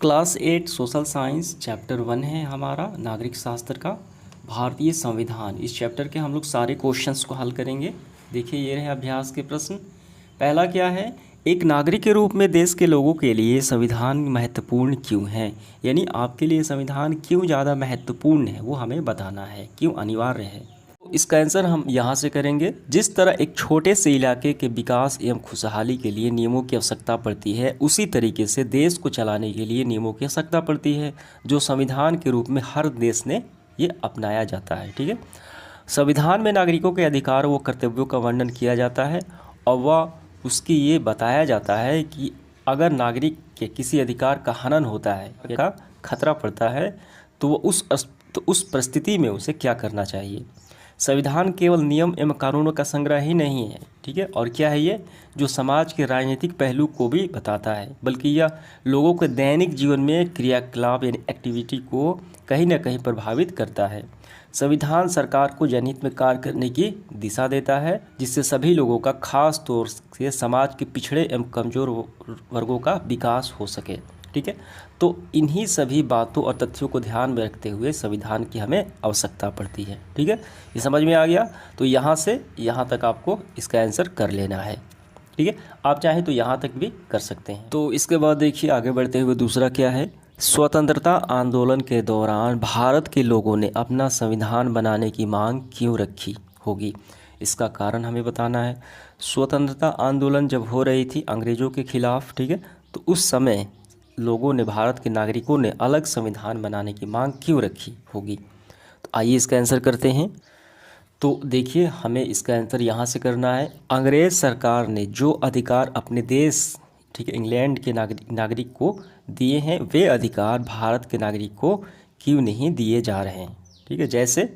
Class 8 social science chapter 1 है हमारा नागरिक शास्त्र का भारतीय संविधान। इस चैप्टर के हम लोग सारे क्वेश्चंस को हल करेंगे। देखिए ये रहे अभ्यास के प्रश्न। पहला क्या है, एक नागरिक के रूप में देश के लोगों के लिए संविधान महत्वपूर्ण क्यों है, यानी आपके लिए संविधान क्यों ज़्यादा महत्वपूर्ण है वो हमें बताना है, क्यों अनिवार्य है। इसका आंसर हम यहाँ से करेंगे। जिस तरह एक छोटे से इलाके के विकास एवं खुशहाली के लिए नियमों की आवश्यकता पड़ती है, उसी तरीके से देश को चलाने के लिए नियमों की आवश्यकता पड़ती है, जो संविधान के रूप में हर देश ने ये अपनाया जाता है। ठीक है, संविधान में नागरिकों के अधिकार व कर्तव्यों का वर्णन किया जाता है और वह उसकी ये बताया जाता है कि अगर नागरिक के किसी अधिकार का हनन होता है या खतरा पड़ता है तो वो उस परिस्थिति में उसे क्या करना चाहिए। संविधान केवल नियम एवं कानूनों का संग्रह ही नहीं है, ठीक है, और क्या है ये, जो समाज के राजनीतिक पहलू को भी बताता है, बल्कि यह लोगों के दैनिक जीवन में क्रियाकलाप यानी एक्टिविटी को कहीं ना कहीं प्रभावित करता है। संविधान सरकार को जनहित में कार्य करने की दिशा देता है, जिससे सभी लोगों का, खास तौर से समाज के पिछड़े एवं कमज़ोर वर्गों का विकास हो सके। ठीक है, तो इन्हीं सभी बातों और तथ्यों को ध्यान में रखते हुए संविधान की हमें आवश्यकता पड़ती है। ठीक है, ये समझ में आ गया। तो यहाँ से यहाँ तक आपको इसका आंसर कर लेना है। ठीक है, आप चाहें तो यहाँ तक भी कर सकते हैं। तो इसके बाद देखिए आगे बढ़ते हुए दूसरा क्या है, स्वतंत्रता आंदोलन के दौरान भारत के लोगों ने अपना संविधान बनाने की मांग क्यों रखी होगी, इसका कारण हमें बताना है। स्वतंत्रता आंदोलन जब हो रही थी अंग्रेज़ों के खिलाफ, ठीक है, तो उस समय लोगों ने, भारत के नागरिकों ने अलग संविधान बनाने की मांग क्यों रखी होगी। तो आइए इसका आंसर करते हैं। तो देखिए हमें इसका आंसर यहाँ से करना है। अंग्रेज़ सरकार ने जो अधिकार अपने देश, ठीक है, इंग्लैंड के नागरिक को दिए हैं, वे अधिकार भारत के नागरिक को क्यों नहीं दिए जा रहे हैं। ठीक है, जैसे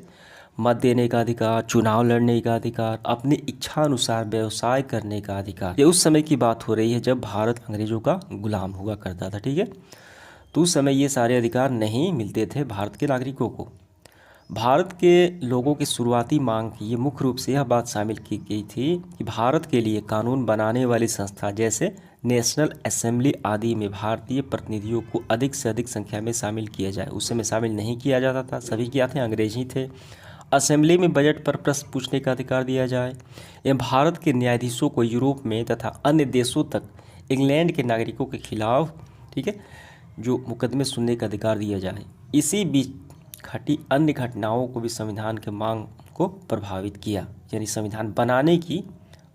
मत देने का अधिकार, चुनाव लड़ने का अधिकार, अपनी इच्छा अनुसार व्यवसाय करने का अधिकार। ये उस समय की बात हो रही है जब भारत अंग्रेज़ों का गुलाम हुआ करता था। ठीक है, तो उस समय ये सारे अधिकार नहीं मिलते थे भारत के नागरिकों को। भारत के लोगों की शुरुआती मांग की ये मुख्य रूप से यह बात शामिल की गई थी कि भारत के लिए कानून बनाने वाली संस्था जैसे नेशनल असेंबली आदि में भारतीय प्रतिनिधियों को अधिक से अधिक संख्या में शामिल किया जाए। उस समय शामिल नहीं किया जाता था, सभी क्या थे, अंग्रेज ही थे। असेंबली में बजट पर प्रश्न पूछने का अधिकार दिया जाए, एवं भारत के न्यायाधीशों को यूरोप में तथा अन्य देशों तक इंग्लैंड के नागरिकों के खिलाफ, ठीक है, जो मुकदमे सुनने का अधिकार दिया जाए। इसी बीच घटी अन्य घटनाओं को भी संविधान के मांग को प्रभावित किया, यानी संविधान बनाने की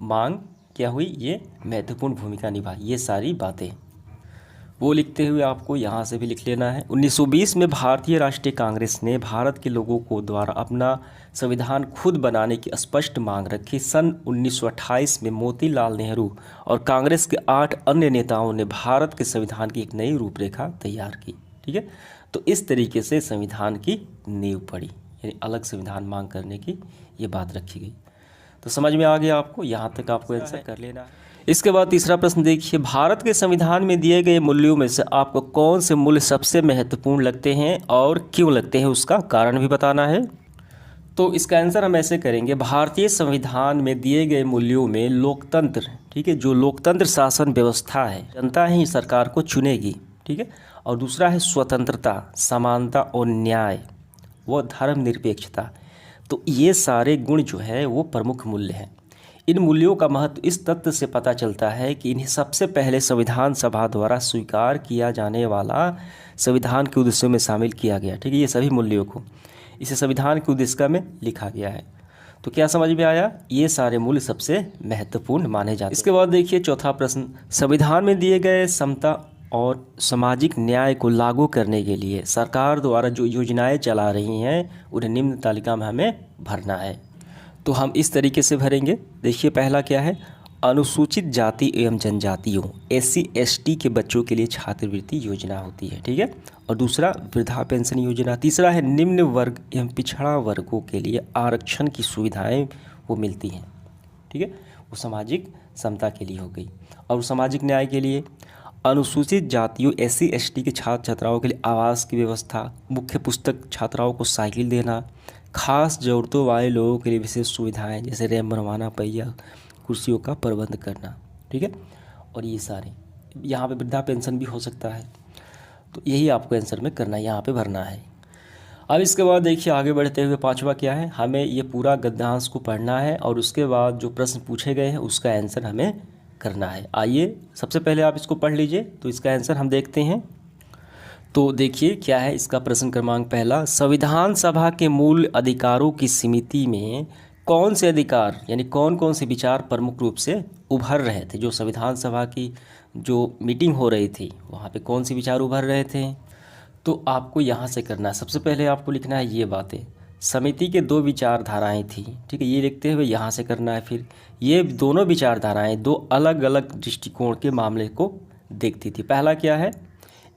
मांग क्या हुई, ये महत्वपूर्ण भूमिका निभाई। ये सारी बातें वो लिखते हुए आपको यहाँ से भी लिख लेना है। 1920 में भारतीय राष्ट्रीय कांग्रेस ने भारत के लोगों को द्वारा अपना संविधान खुद बनाने की स्पष्ट मांग रखी। सन 1928 में मोतीलाल नेहरू और कांग्रेस के 8 अन्य नेताओं ने भारत के संविधान की एक नई रूपरेखा तैयार की। ठीक है, तो इस तरीके से संविधान की नींव पड़ी, यानी अलग संविधान मांग करने की ये बात रखी गई। तो समझ में आ गया आपको, यहाँ तक आपको आंसर कर लेना है। इसके बाद तीसरा प्रश्न देखिए, भारत के संविधान में दिए गए मूल्यों में से आपको कौन से मूल्य सबसे महत्वपूर्ण लगते हैं और क्यों लगते हैं, उसका कारण भी बताना है। तो इसका आंसर हम ऐसे करेंगे, भारतीय संविधान में दिए गए मूल्यों में लोकतंत्र, ठीक है, जो लोकतंत्र शासन व्यवस्था है, जनता ही सरकार को चुनेगी। ठीक है, और दूसरा है स्वतंत्रता, समानता और न्याय, व धर्मनिरपेक्षता। तो ये सारे गुण जो है वो प्रमुख मूल्य हैं। इन मूल्यों का महत्व इस तथ्य से पता चलता है कि इन्हें सबसे पहले संविधान सभा द्वारा स्वीकार किया जाने वाला संविधान के उद्देश्यों में शामिल किया गया। ठीक है, ये सभी मूल्यों को इसे संविधान के उद्देशिका में लिखा गया है। तो क्या समझ में आया, ये सारे मूल्य सबसे महत्वपूर्ण माने जाते हैं। इसके बाद देखिए चौथा प्रश्न, संविधान में दिए गए समता और सामाजिक न्याय को लागू करने के लिए सरकार द्वारा जो योजनाएं चला रही हैं उन्हें निम्न तालिका में हमें भरना है। तो हम इस तरीके से भरेंगे। देखिए पहला क्या है, अनुसूचित जाति एवं जनजातियों SC/ST के बच्चों के लिए छात्रवृत्ति योजना होती है। ठीक है, और दूसरा वृद्धा पेंशन योजना। तीसरा है निम्न वर्ग एवं पिछड़ा वर्गों के लिए आरक्षण की सुविधाएं वो मिलती हैं। ठीक है, वो सामाजिक समता के लिए हो गई। और सामाजिक न्याय के लिए अनुसूचित जातियों SC/ST के छात्र छात्राओं के लिए आवास की व्यवस्था, मुख्य पुस्तक छात्राओं को साइकिल देना, खास ज़रूरतों वाले लोगों के लिए विशेष सुविधाएं जैसे रैंप बनवाना, पहिया कुर्सियों का प्रबंध करना। ठीक है, और ये सारे यहाँ पे वृद्धा पेंशन भी हो सकता है। तो यही आपको आंसर में करना है, यहाँ पे भरना है। अब इसके बाद देखिए आगे बढ़ते हुए पांचवा क्या है, हमें ये पूरा गद्यांश को पढ़ना है और उसके बाद जो प्रश्न पूछे गए हैं उसका आंसर हमें करना है। आइए सबसे पहले आप इसको पढ़ लीजिए, तो इसका आंसर हम देखते हैं। तो देखिए क्या है इसका प्रश्न क्रमांक पहला, संविधान सभा के मूल अधिकारों की समिति में कौन से अधिकार यानी कौन कौन से विचार प्रमुख रूप से उभर रहे थे। जो संविधान सभा की जो मीटिंग हो रही थी वहाँ पे कौन से विचार उभर रहे थे, तो आपको यहाँ से करना है। सबसे पहले आपको लिखना है ये बातें, समिति के दो विचारधाराएं थी, ठीक है, ये लिखते हुए यहाँ से करना है। फिर ये दोनों विचारधाराएं दो अलग अलग दृष्टिकोण के मामले को देखती थी। पहला क्या है,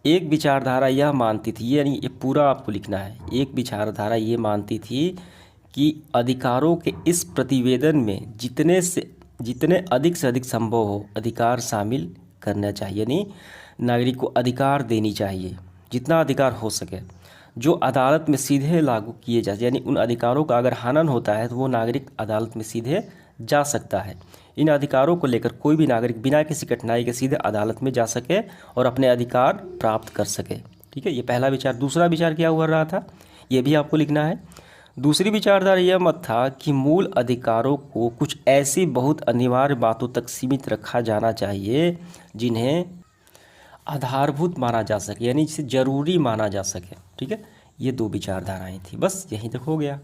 एक विचारधारा यह मानती थी, यानी ये पूरा आपको लिखना है, एक विचारधारा ये मानती थी कि अधिकारों के इस प्रतिवेदन में जितने अधिक से अधिक संभव हो अधिकार शामिल करना चाहिए, यानी नागरिक को अधिकार देनी चाहिए, जितना अधिकार हो सके जो अदालत में सीधे लागू किए जाते, यानी उन अधिकारों का अगर हनन होता है तो वो नागरिक अदालत में सीधे जा सकता है। इन अधिकारों को लेकर कोई भी नागरिक बिना किसी कठिनाई के सीधे अदालत में जा सके और अपने अधिकार प्राप्त कर सके, ठीक है, ये पहला विचार। दूसरा विचार क्या हुआ रहा था, ये भी आपको लिखना है। दूसरी विचारधारा यह मत था कि मूल अधिकारों को कुछ ऐसी बहुत अनिवार्य बातों तक सीमित रखा जाना चाहिए जिन्हें आधारभूत माना जा सके, यानी जिसे जरूरी माना जा सके, ठीक है, ये दो विचारधाराएं थी। बस यहीं तक हो गया।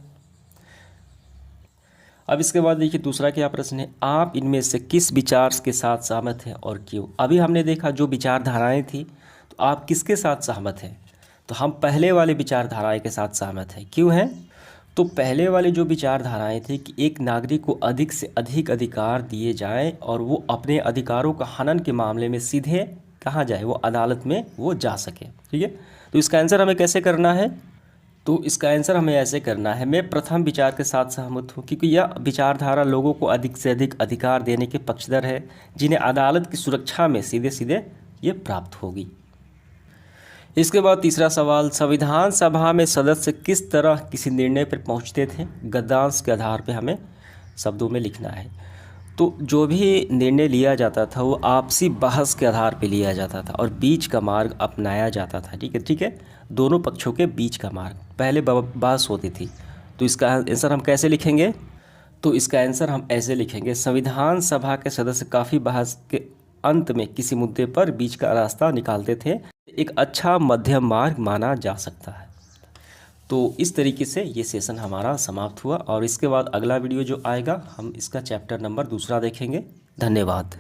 अब इसके बाद देखिए दूसरा क्या प्रश्न है, आप इनमें से किस विचार के साथ सहमत हैं और क्यों। अभी हमने देखा जो विचारधाराएं थी, तो आप किसके साथ सहमत हैं, तो हम पहले वाले विचारधाराएं के साथ सहमत हैं। क्यों हैं, तो पहले वाले जो विचारधाराएं थी कि एक नागरिक को अधिक से अधिक अधिकार दिए जाएं और वो अपने अधिकारों का हनन के मामले में सीधे कहाँ जाए, वो अदालत में वो जा सके, ठीक है। तो इसका आंसर हमें कैसे करना है, तो इसका आंसर हमें ऐसे करना है, मैं प्रथम विचार के साथ सहमत हूँ क्योंकि यह विचारधारा लोगों को अधिक से अधिक अधिकार देने के पक्षधर है जिन्हें अदालत की सुरक्षा में सीधे सीधे ये प्राप्त होगी। इसके बाद तीसरा सवाल, संविधान सभा में सदस्य किस तरह किसी निर्णय पर पहुंचते थे। गद्यांश के आधार पर हमें शब्दों में लिखना है। तो जो भी निर्णय लिया जाता था वो आपसी बहस के आधार पर लिया जाता था और बीच का मार्ग अपनाया जाता था, ठीक है, दोनों पक्षों के बीच का मार्ग, पहले बहस होती थी। तो इसका आंसर हम कैसे लिखेंगे, तो इसका आंसर हम ऐसे लिखेंगे, संविधान सभा के सदस्य काफ़ी बहस के अंत में किसी मुद्दे पर बीच का रास्ता निकालते थे, एक अच्छा मध्यम मार्ग माना जा सकता है। तो इस तरीके से ये सेशन हमारा समाप्त हुआ और इसके बाद अगला वीडियो जो आएगा हम इसका चैप्टर नंबर दूसरा देखेंगे। धन्यवाद।